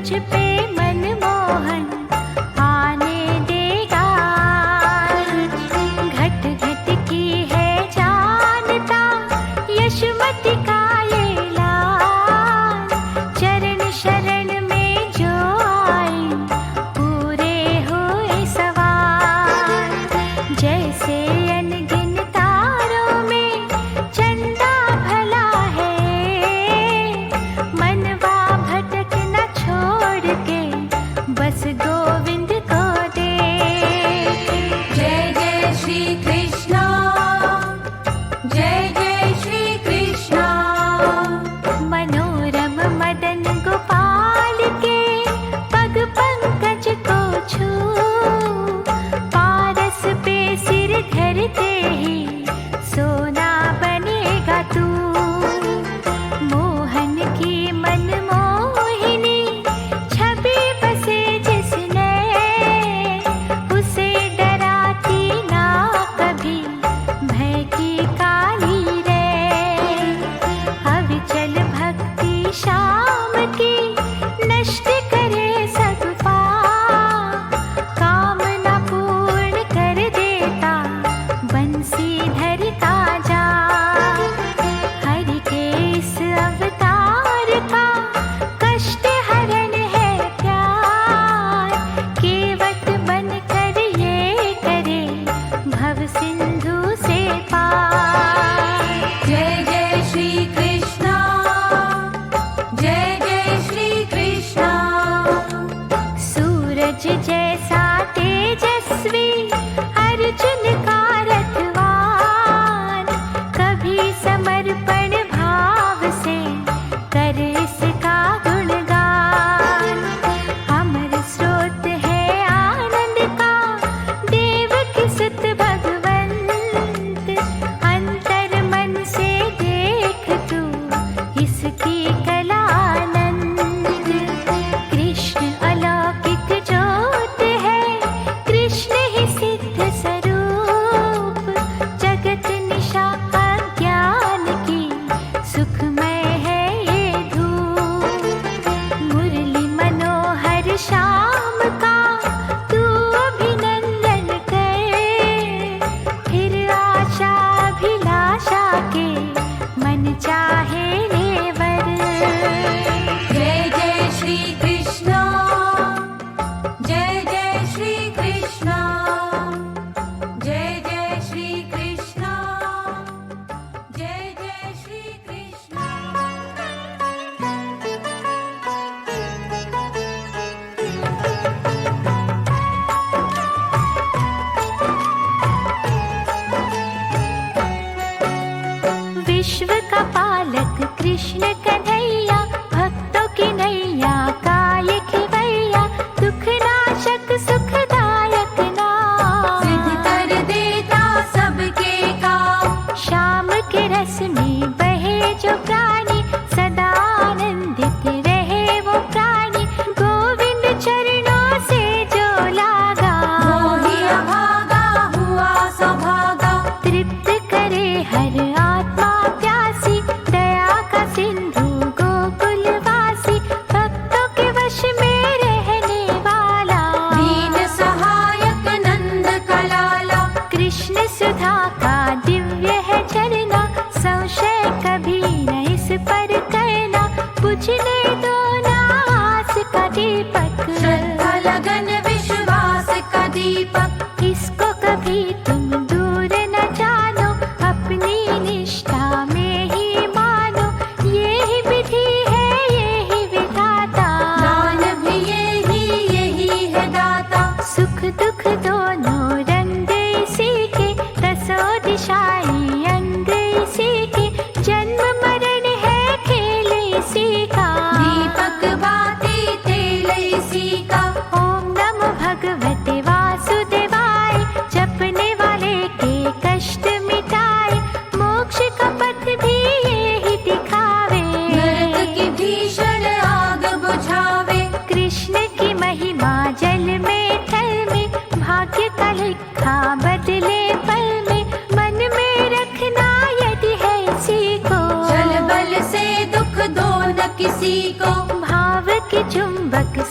तुझ पे मनमोहन आने देगा। घट घट की है जानता यशोमती का ये लाल। चरण शरण में जो आए पूरे हुए सवाल। जैसे अनगिन तारों में चंदा भला है, मनवा भटक न छोड़ के बस गोविंद को दे। जय जय श्री कृष्णा, जय जय श्री कृष्णा। मनोरम मदन गोपाल के पग पंकज को छू, पारस पे सिर धरते ही सोना बनेगा तू। मोहन की मनमोहिनी छवि बसे जिसने, उसे डराती ना कभी भय की काली रे। अविचल भक्ति श्याम की नष्ट करे सब पाप, कामना पूर्ण कर देता बंसीधर का जाप। हरि के इस अवतार का कष्ट हरण है प्यार, केवट बनकर ये करे भव सिंधु से पार। जय जय श्री कृष्णा, जय जय श्री कृष्णा। सूरज जैसा तेजस्वी अर्जुन का रथवान, कभी समर्पण भाव से कर इसका गुणगान। अमर स्रोत है आनंद का देवकी सुत भगवंत, अंतर मन से देख तू इसकी कलानंद। कृष्ण अलौकिक ज्योत है, कृष्ण ही सिद्ध स्वरूप। जगत निशा अज्ञान की सुखमय है ये धूप। मुरली मनोहर श्याम का तू अभिनंदन कर, फिर आशा अभिलाषा के मन चाहे ले वर। जय जय श्री कृष्णा, जय जय श्री कृष्णा। जय जय श्री कृष्णा, जय जय श्री कृष्णा। विश्व का पालक कृष्ण कन्हैया, भक्तों की नैया का ये खिवैया। दुख नाशक सुखदायक नाम, सिद्ध कर देता सबके काम। श्याम के रस में बहे जो प्राणी, सदा आनंदित रहे वो प्राणी। गोविंद चरणों से जो लागा, मोहि अभागा हुआ सौभागा। तृप्त करे हर आत्मा प्यासी, दया का सिंधु गोकुलवासी। भक्तों के वश में रहने वाला, दीन सहायक नंद का लाला। कृष्ण सुधा का दिव्य है झरना, संशय कभी न इस पर करना। बुझने दो ना आस का दीपक, श्रद्धा लगन विश्वास का दीपक। इसको कभी तुम दूर न जानो, अपनी निष्ठा में ही मानो। ये ही विधि है ये ही विधाता, दान भी यही है दाता। सुख दुख दोनों रंग इसी के, दसों दिशाएं अंग इसी के। जन्म मरण है खेल इसी का, दीपक बाती तेल इसी का। ओम नमो भगवते वासुदेवाय, जपने वाले के कष्ट मिटाए। मोक्ष का पथ भी ये ही दिखावे, नरक की भीषण आग बुझावे। कृष्ण की महिमा जल में थल में, भाग्य का लिखा बदले पल में। मन में रखना यदि है इसी को, चल बल से दुख दो न किसी को। भाव की चुंबक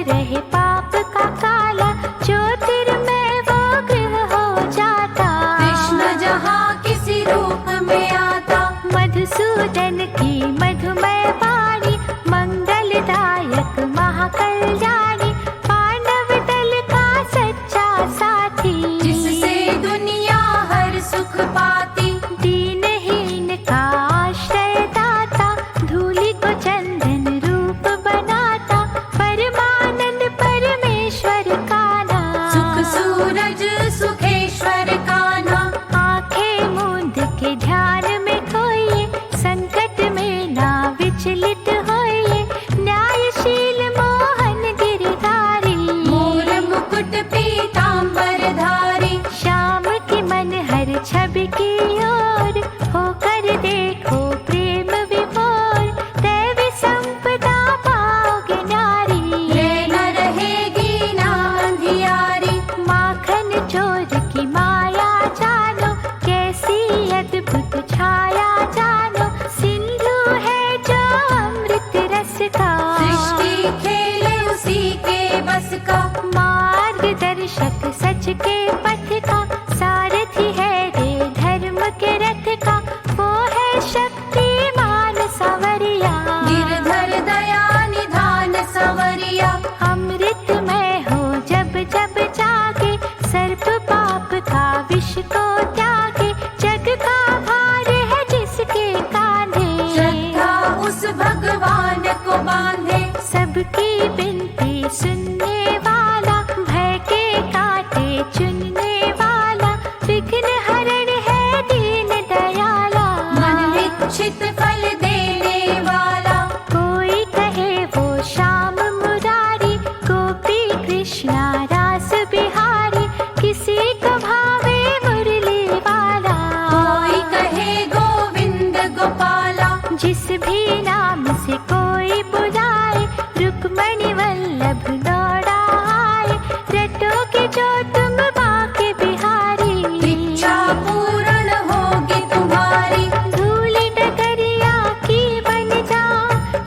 रहे पाप का काला, ज्योतिर्मय वो गृह हो जाता। कृष्ण जहाँ किसी रूप में आता, मधुसूदन की मधुमय वाणी, मंगलदायक महाकल्याणी, पांडव दल का सच्चा साथी। जिससे दुनिया हर सुख पाती, दीनहीन का आश्रय दाता, धूलि को चंदन रूप बनाता, परमानंद परमेश्वर कान्हा। सुख सूरज सुखेश्वर कान्हा, आंखें मूंद के ध्यान में खोइए, संकट में ना विचलित होइए, न्यायशील मोहन गिरधारी। मोर मुकुट पीतांबर धारी, श्याम की मन हर छवि की ओर, होकर देखो प्रेम विभोर, दैवी संपदा पाओगे नारी। रे न रहेगी ना अंधियारी, माखन चोर की माया जानो, कैसी अद्भुत छाया जानो, सिंधु है जो अमृत रस का। सृष्टि खेले उसी के बस का, मार्गदर्शक सच के पथ का, सारथी है रे धर्म के रथ का, वो है शक्तिमान संवरिया। गिरधर दया निधान संवरिया, अमृतमय हो जब जब जागे, सर्प पाप का विष को त्यागे, जग का भार है जिसके कांधे। श्रद्धा उस भगवान को बांधे, सबकी बिनती सुनने वाला, भय के कांटे चुनने वाला, विघ्न हरण है दीन दयाला। मन इच्छित फल देने वाला, कोई कहे वो श्याम मुरारी, गोपी कृष्णा रास बिहारी, किसी को भावे मुरली वाला। कोई कहे गोविंद गोपाला, जिस भी नाम से कोई बुलाए, रुक्मणी वल्लभ दौड़ा आए, रटोगे जो तुम बाके बिहारी। इच्छा पूर्ण होगी तुम्हारी, धूलि डगरिया की बन जा,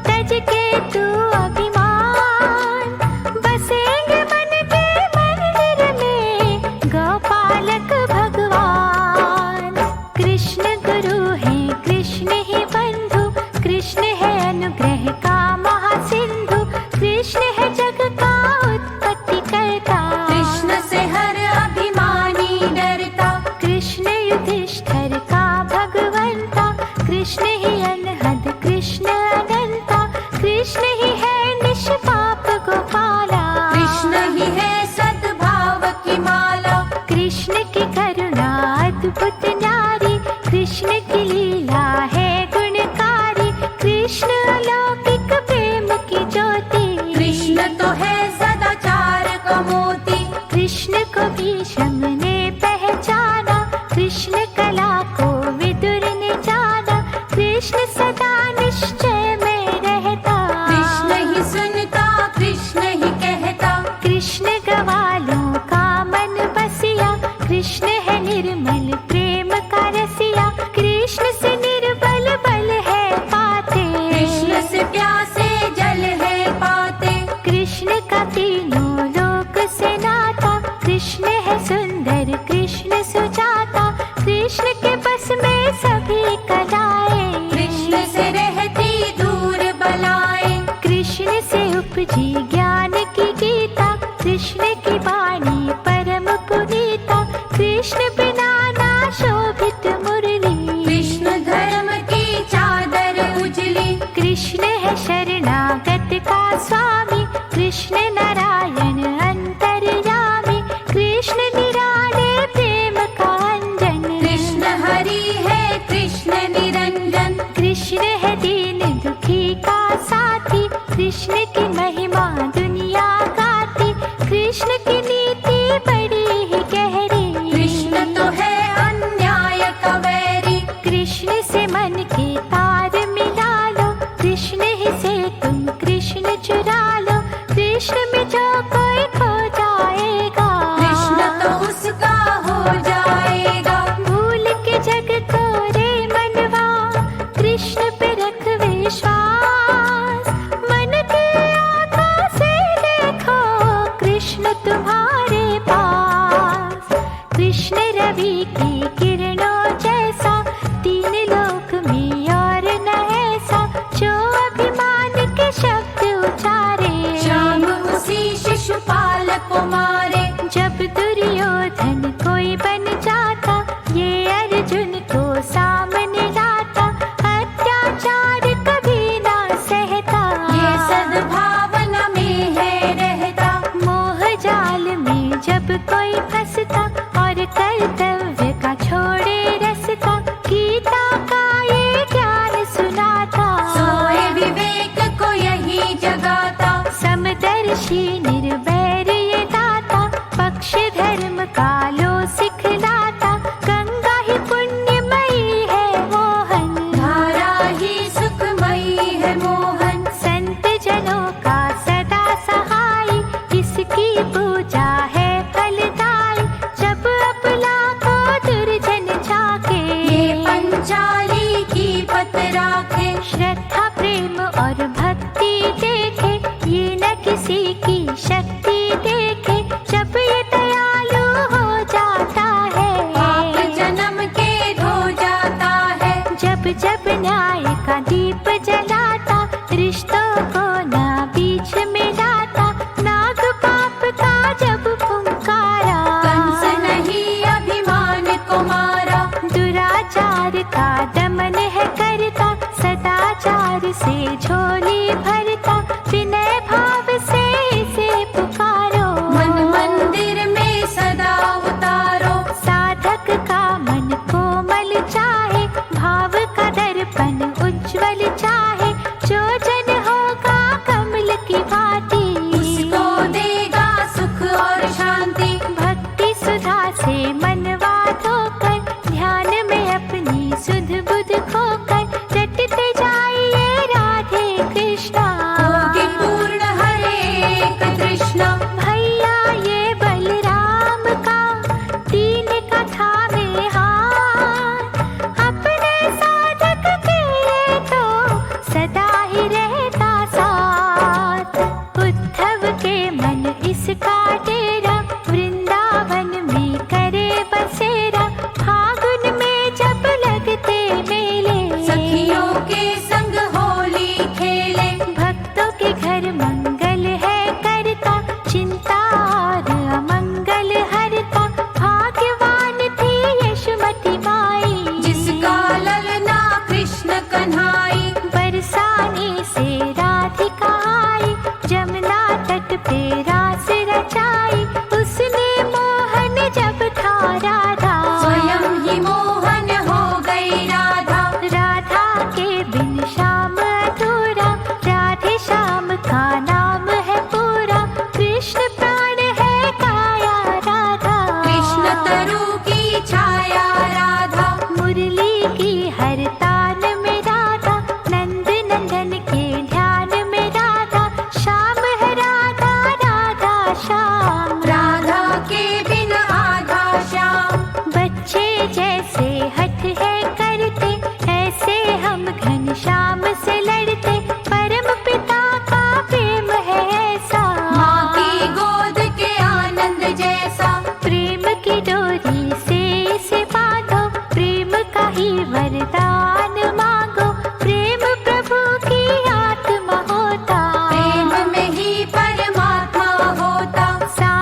तज के तू अभिमान, बसेंगे मन के मंदिर में गोपालक भगवान। कृष्ण गुरु है कृष्ण ही बंधु, कृष्ण है अनुग्रह का महासिंधु, कृष्ण है जग का उत्पत्ति करता। कृष्ण से हर अभिमानी डरता, कृष्ण युधिष्ठिर का भगवंता, कृष्ण ही अनहद कृष्ण अनंता, कृष्ण ही है निष्पाप गोपाला। कृष्ण ही है सद्भाव की माला, कृष्ण की करुणा अद्भुत नारी, कृष्ण की लीला है गुणकारी, कृष्ण अलौकिक प्रेम की ज्योति। कृष्ण तो है सदाचार का मोती, कृष्ण को भीष्म ने पहचाना, कृष्ण कला को विदुर ने जाना, कृष्ण सदा निश्चय में रहता। कृष्ण ही सुनता कृष्ण ही कहता, कृष्ण ग्वालों का मन बसिया, कृष्ण है निर्मल प्रेम का रसिया, कृष्ण से निर्बल बल है पाते। कृष्ण से प्यासे जल है पाते, कृष्ण का तीनों लोक से नाता, कृष्ण है सुंदर कृष्ण सुजाता, कृष्ण के बस में सभी कलाएं। कृष्ण से रहती दूर बलाएं, कृष्ण से उपजी ज्ञान की गीता, कृष्ण की वाणी परम पुनीता, कृष्ण बिना ना शोभित मुरली। कृष्ण धर्म की चादर उजली, कृष्ण है शरणागत का स्वामी, कृष्ण नारायण अंतर्यामी, कृष्ण निराले प्रेम का अंजन। कृष्ण हरि है कृष्ण निरंजन, कृष्ण है दीन दुखी का साथी, कृष्ण की महिमा दुनिया गाती, कृष्ण की नीति बड़ी ही गहरी। कृष्ण तो है अन्याय का वैरी, कृष्ण से मन के तार मिला लो, कृष्ण ही से तुम कृष्ण चुरा लो, कृष्ण में जो कोई खो जाएगा, कृष्ण तो उसका हो जाएगा। भूल के जग को रे मनवा, कृष्ण पे रख विश्वास, मन की आँखों से देखो विष्णु तुम्हारे पास। कृष्ण रवि की किरणों जैसा तीन लोक में और न ऐसा, जो अभिमान के शब्द उचारे। श्याम उसी शिशुपाल को मारे। जब दुर्योधन कोई बन जाता, ये अर्जुन को सामने लाता। अत्याचार कभी ना सहता, ये सद्भावना में है रहता। मोह जाल में जब कोई फंसता, और कर्तव्य का छोड़े रसता। गीता का ये ज्ञान सुनाता, सोए विवेक को यही जगाता। समदर्शी निर्वैर ये दाता, पक्ष धर्म का लो सिखलाता। गंगा ही पुण्यमयी है मोहन, धारा ही सुखमयी है मोहन। संत जनों का सदा सहाय, इसकी पूजा है फलदायी। जब अपना को दुर्जन झाके, ये पंचाली की पत राखे। श्रद्धा प्रेम और भक्ति देखे, ये न किसी की शक्ति देखे। जब ये दयालु हो जाता है, पाप जन्म के धो जाता है। जब जब न्याय का दीप जलाता, रिश्तों को ना बीच में लाता। नाग पाप का जब फुंकारा, कंस नहीं अभिमान को मारा। दुराचार का दमन है करता, सदाचार से झोली भरता। विनय भाव से इसे पुकारो, मन मंदिर में सदा उतारो। साधक का मन कोमल चाहे, भाव का दर्पण उज्ज्वल चाहे। जो जन होगा कमल की भांति, उसको देगा सुख और शांति। भक्ति सुधा से मनवा धोकर, ध्यान में अपनी सुध बुध खोकर। रटते जाइए राधे कृष्णा, होगी पूर्ण हरे कृष्णा। भैया ये बलराम का तीन कथा में हाथ। अपने साधक के ये तो सदा ही रहता साथ। उद्धव के मन इसका डेरा, वृंदावन में करे बसेरा। फागुन में जब लगते मेले, सखियों के संग होली खेले। भक्तों के घर मंगल है करता, चिंता और अमंगल हरता। भाग्यवान थी यशोमती माई, जिसका ललना कृष्ण कन्हाई। बरसाने से राधिका आई, जमुना तट पे रास रचाई। उसने मोहन जब था राधा, स्वयं ही मोहन हो गई राधा। राधा के बिन श्याम अधूरा, राधे श्याम का नाम है पूरा। कृष्ण प्राण है काया राधा, कृष्ण तरु की छाया राधा। मुरली की हर तान में राधा, नंद नंदन के ध्यान में राधा। श्याम है राधा राधा श्याम, राधा के बिन आधा श्याम। बच्चे जैसे हठ है करते, ऐसे हम घनश्याम से लड़ते। परम पिता का प्रेम है ऐसा, माँ की गोद के आनंद जैसा। प्रेम की डोरी से इसे बांधो, प्रेम का ही वरदान मांगो। प्रेम प्रभु की आत्मा होता, प्रेम में ही परमात्मा होता। सा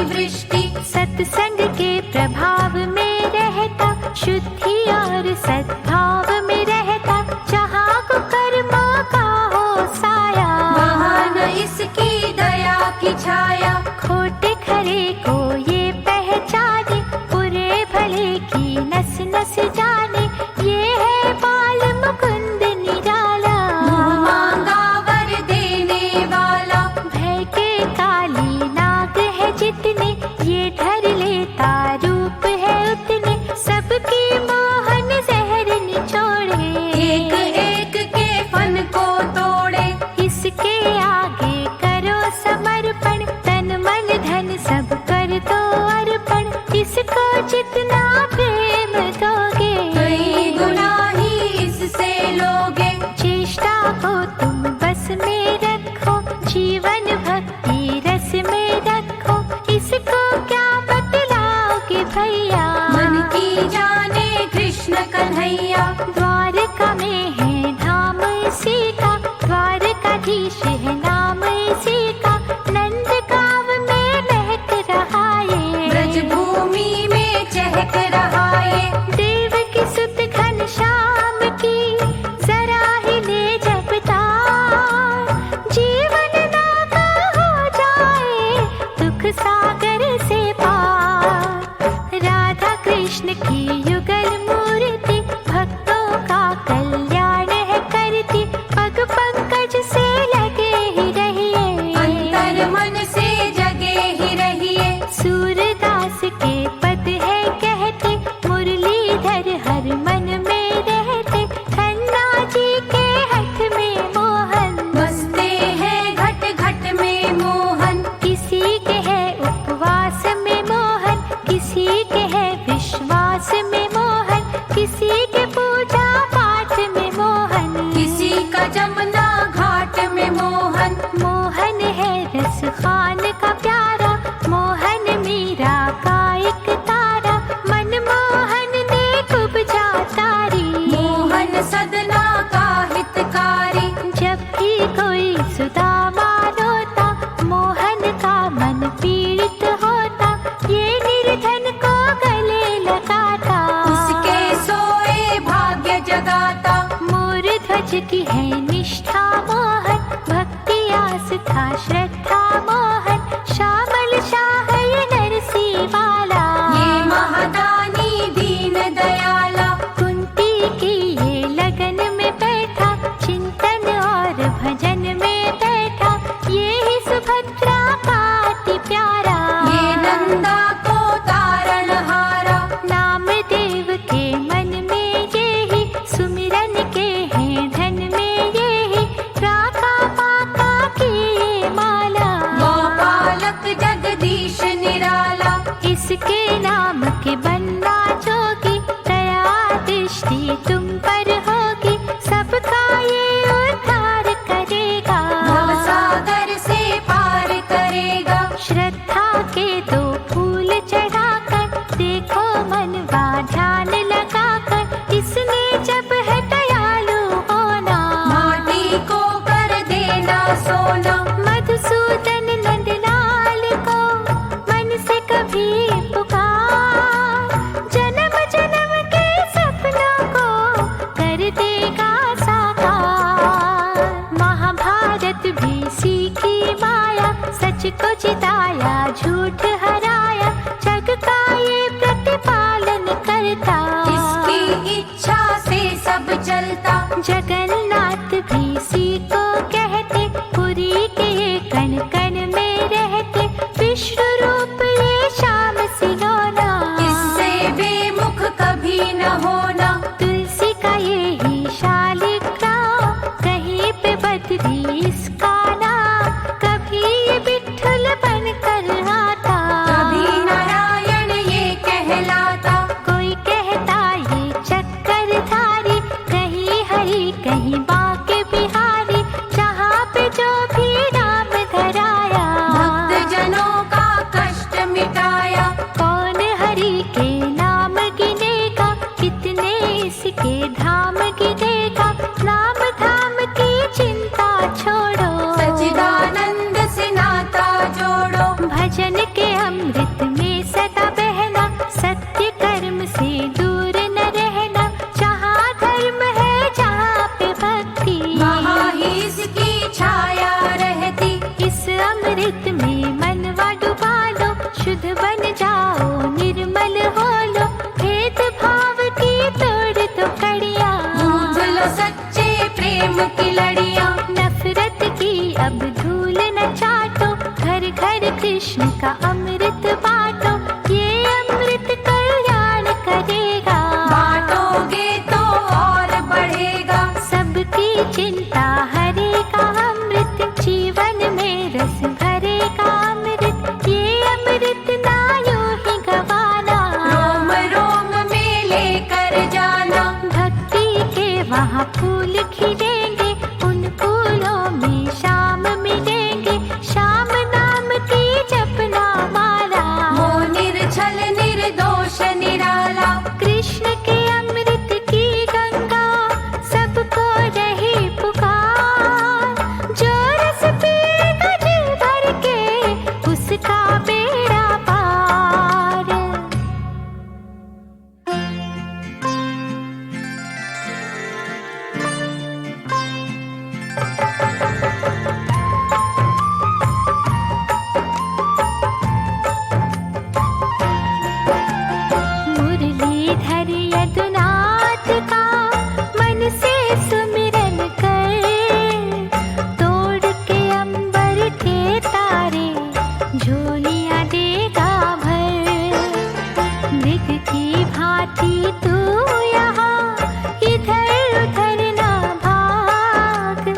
वृष्टि। सत्संग के प्रभाव में रहता, शुद्धि और सद्भाव में रहता, जहाँ को कर्मों का हो साया। वहाँ न इसकी दया की छाया। खोटे खरे को ये पहचाने, बुरे भले की नस नस जाने, ये है बाल मुकुंद निराला। मुँह मांगा वर देने वाला। भय के काली नाग है जितने, ये ढर लेता रूप है उतने, सबकी मोहन जहर निचोड़े। एक एक के फन को तोड़े। इसके आगे करो समर्पण, तन मन धन सब कर दो अर्पण, इसको जितना प्रेम दोगे कई गुना ही इससे लोगे। चेष्टा को तुम बस में रखो, जीवन भक्ति रस में रखो, इसको क्या बतलाओगे भैया। मन की जाने कृष्ण कन्हैया। द्वारका में है धाम इसी का, द्वारकाधीश है नाम इसी का, नंद गाँव में महक रहा ये। ब्रज भूमि में चहक रहा ये। देव की सुत घनश्याम की जरा ही ले जब तार, जीवन नागा हो जाए दुख सागर से पार। राधा कृष्ण की युगल मूर्ति, भक्तों का कल्याण है करती, पग पंकज से लगे ही रहिए। अंतर मन से जगे ही रहिए। सूरदास के पद है कहते, मुरलीधर हर मन में रहते, खन्ना जी के हठ में मोहन, बसते हैं घट घट में मोहन। किसी के है उपवास में मोहन, किसी के है विश्वास में मोहन, किसी के पूजा पाठ में मोहन, किसी का जमुना घाट में मोहन। मोहन है रस खान का प्यारा, मोहन मीरा का एक तारा, मन मोहन ने कुब्जा तारी। मोहन सदना का हितकारी। जब भी कोई सुदामा रोता, मोहन का मन पीड़ित होता, ये निर्धन को गले लगाता, उसके सोए भाग्य जगाता। मोर ध्वज की है निष्ठा मोहन, भक्ति आस्था श्रद्धा मोहन, श्यामल शाह ये नरसी वाला। ये महादानी दीन दयाला। कुंती की ये लगन में बैठा, चिंतन और भजन में बैठा, ये ही सुभद्रा का अति प्यारा। ये नंदा को तारण हारा। नाम देव के मन में ये ही, सुमिरन के हैं धन में ये बन जाओ, निर्मल हो लो, भेद भाव की तोड़ दो कड़ियाँ। बूझ लो सच्चे प्रेम की लड़ियाँ। नफरत की अब धूल न चाटो, घर घर कृष्ण का अमृत बांटो, ये अमृत कल्याण करेगा। बांटोगे तो और बढ़ेगा। सबकी चिंता हरेगा अमृत, जीवन में रस भरेगा अमृत, ये अमृत ना यूं ही गवाना। रोम रोम में लेकर जाना। भक्ति के वहाँ फूल खिलेंगे, उन फूलों में शाम मिलेंगे, शाम नाम की जपना माला। वो निर्छल निर्दोष निराला। कृष्ण के अमृत की गंगा सबको रही पुकार, जो रस पिएगा जी भर के, उसका बेड़ा पार। मुरलीधर यदुनाथ का मन से सुमिरन कर, तोड़ के अंबर के तारे झोलियां देगा भर। मृग की भांति तू यहाँ इधर उधर ना भाग,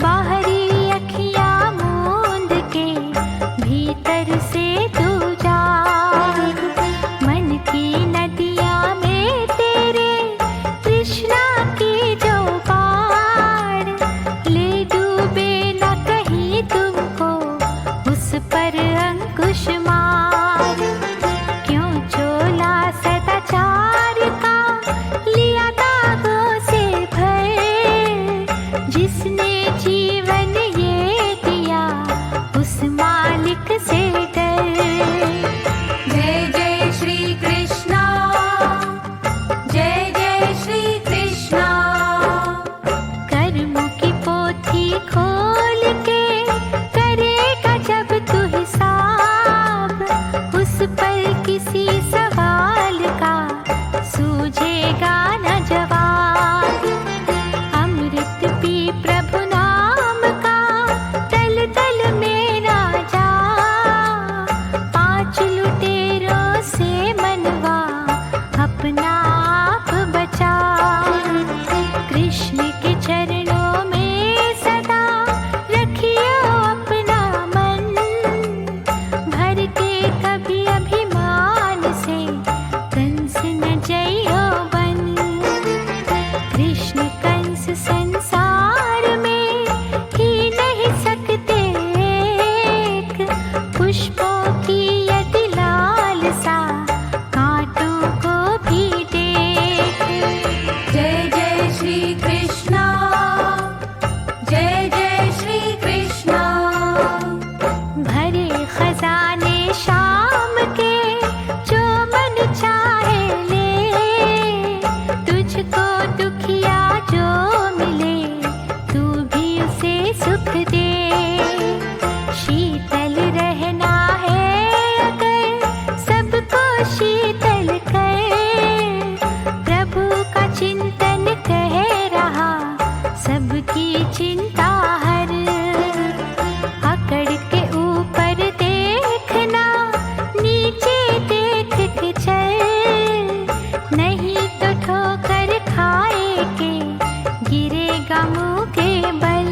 बाहरी अखियां मूंद के भीतर से तू जाग। मन की नदियाँ में तेरे कृष्णा की जो पार, ले डूबे न कहीं तुमको, उस पर अंकुश मार। क्यों चोला सदाचार का लिया दागों से भर, जिसने जीवन ये दिया उस मालिक से डर। जय जय श्री कृष्णा। जय जय श्री कृष्णा। कर्मों की पोथी खोल के करेगा जब तू हिसाब, उस पर किसी सवाल का सूझेगा न जवाब। अमृत पी प्रभु नाम का, तल तल में ना जा, पांच लुटेरों से मनवा अपना आप बचा। कृष्ण के चरणों में सदा रखियो अपना मन, भर के कभी अभिमान से कंस न जइयो बन। कृष्ण कंस संसार में ही नहीं सकते एक, पुष्पों की यदि लालसा कांटों को भी देख। जय जय श्री कृष्णा। जय जय श्री कृष्णा। भरे खजाने शाम के जो मन चाहे ले, तुझको दुखिया जो मिले तू भी उसे सुख दे। शीतल रहना है अगर सबको शीतल कर, प्रभु का चिंतन कह रहा सबकी चिंता हर। अकड़ के ऊपर देखना, नीचे देख के चल, नहीं तो ठोकर खाए के गिरेगा मुंह के बल।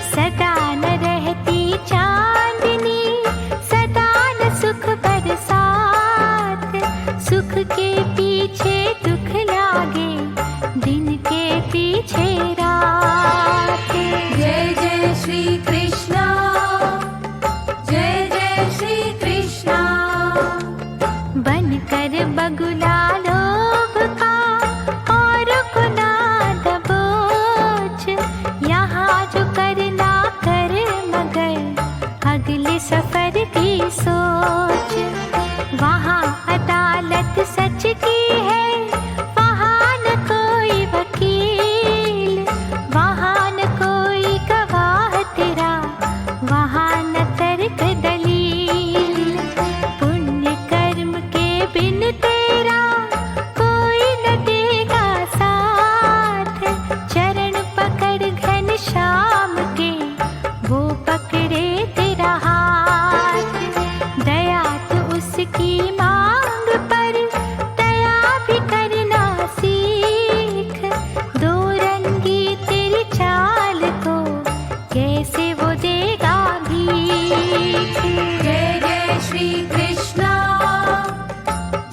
सदा न रहती चांदनी, सदा न सुख बरसात, सुख के पीछे दुख लागे, दिन के पीछे रात। जय जय श्री कृष्णा। जय जय श्री कृष्णा। बनकर बगुला लोभ का और को ना दबोच, यहाँ जो करना कर मगर अगले सफर की सोच। वहाँ अदालत सच की है, वहाँ न कोई वकील, वहाँ न कोई गवाह तेरा, वहाँ न तर्क दलील। उसकी मांग पर दया भी करना सीख। दो रंगी तेरी चाल को कैसे वो देगा भीख। जय जय श्री कृष्णा,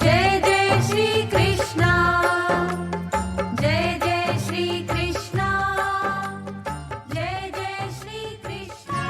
जय जय श्री कृष्णा, जय जय श्री कृष्णा, जय जय श्री कृष्णा।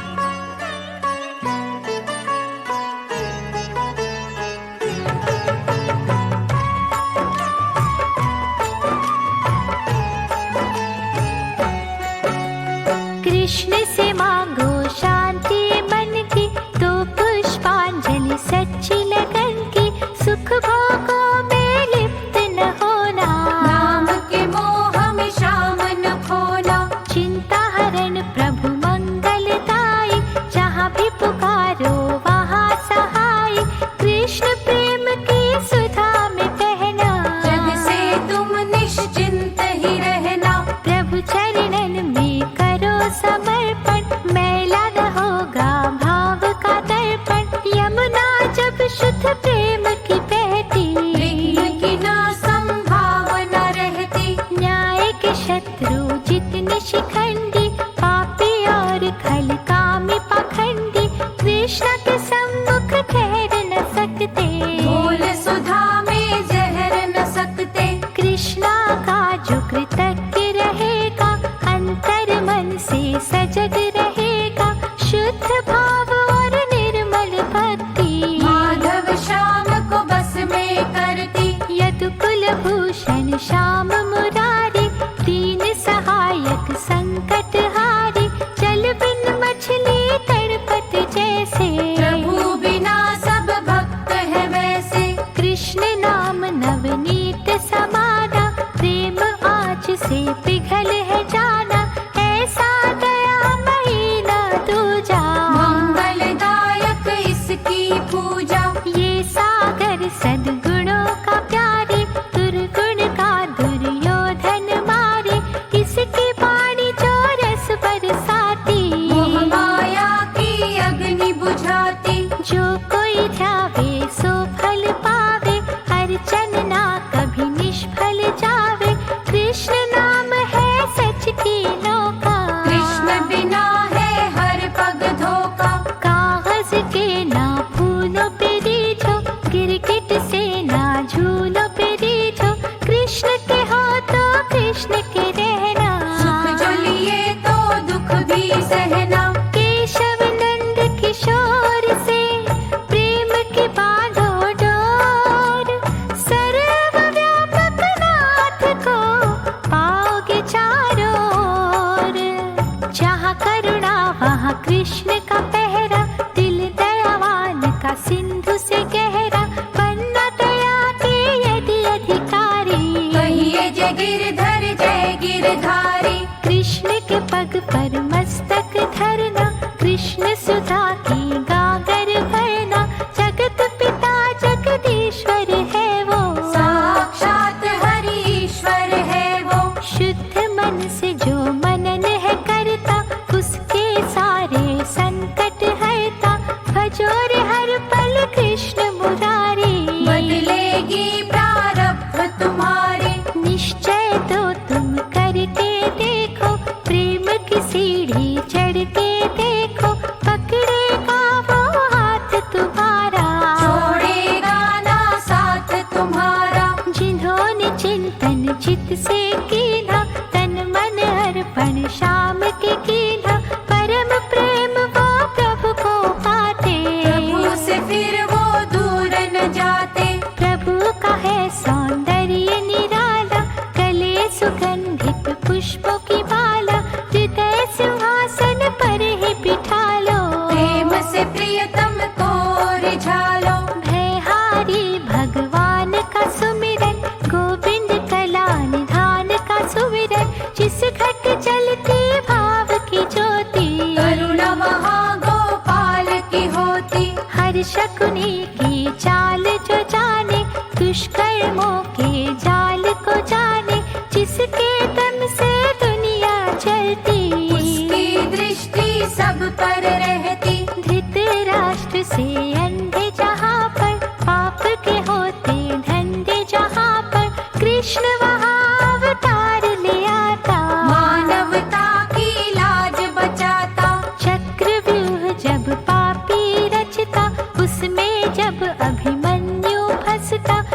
कृष्ण से मांगो शांति मन की, तो पुष्पांजलि सच्ची लगन की। सुख भोगों में लिप्त न होना, नाम के मोह में शाम न खोना। चिंता हरण प्रभु मंगलदाई, जहाँ भी पुकारो वहाँ सहाय। कृष्ण प्रेम की सुधा में बहना, जग से तुम निश्चिंत ही रहना। प्रभु चरणन में करो समर्पण, मैला न होगा भाव का दर्पण। यमुना जब शुद्ध प्रेम की बहती, विघ्न की न संभावना रहती। न्याय के शत्रु जितने शिखंडी, पापी और खल कामी पाखंडी, कृष्ण के सम्मुख ठहर न सकते। बोल सुधा में जहर न सकते। कृष्णा का जो कृतज्ञ रहेगा, अंतर मन से सजग रहेगा। शुद्ध भाव और निर्मल भक्ति, माधव श्याम को बस में करती। यदुकुल भूषण श्याम मुरारी, दीन सहायक संकट हारी। जल बिन मछली तड़पत जैसे, प्रभु बिना सब भक्त है वैसे। कृष्ण नाम नवनीत समाना, प्रेम आज से पिघल है जाना। ऐसा दया महीना दूजा, मंगलदायक इसकी पूजा। ये सागर सद्गुणों का प्यारे, दुर्गुण का दुर्योधन मारे। इसकी वाणी जो रस बरसाती, मोह माया की अग्नि बुझाती। जो कोई ध्यावे सो फल पावे, अर्चन ना कभी निष्फल जावे। कृष्ण नाम है सच की नौका, कृष्ण बिना है हर पग धोखा। कागज के ना फूलों पे रीझो, गिरगिट से ना झूलों पे रीझो। कृष्ण के हो तो कृष्ण के रहना, सुख जो लिए तो दुख भी सहना। केशव नंद किशोर से प्रेम की बांधो डोर। सर्वव्यापक नाथ को पाओगे चारों ओर। जहाँ करुणा वहाँ कृष्ण का पहरा, दिल दयावान का सिंधु से गहरा। बनना दया के यदि अधिकारी, कहिए जय गिरधर जय गिरधारी। कृष्ण के पग पर मस्तक धरना, कृष्ण सुधा की गागर भरना। जगत पिता जगदीश्वर है वो, साक्षात हरि ईश्वर है वो। शुद्ध मन से जो मनन है करता, उसके सारे संकट हरता। भजो रे हर पल कृष्ण मुरारी, बदलेगी प्रारब्ध तुम्हारे। निश्चय तो तुम करके देखो। प्रेम की सीढ़ी बरसता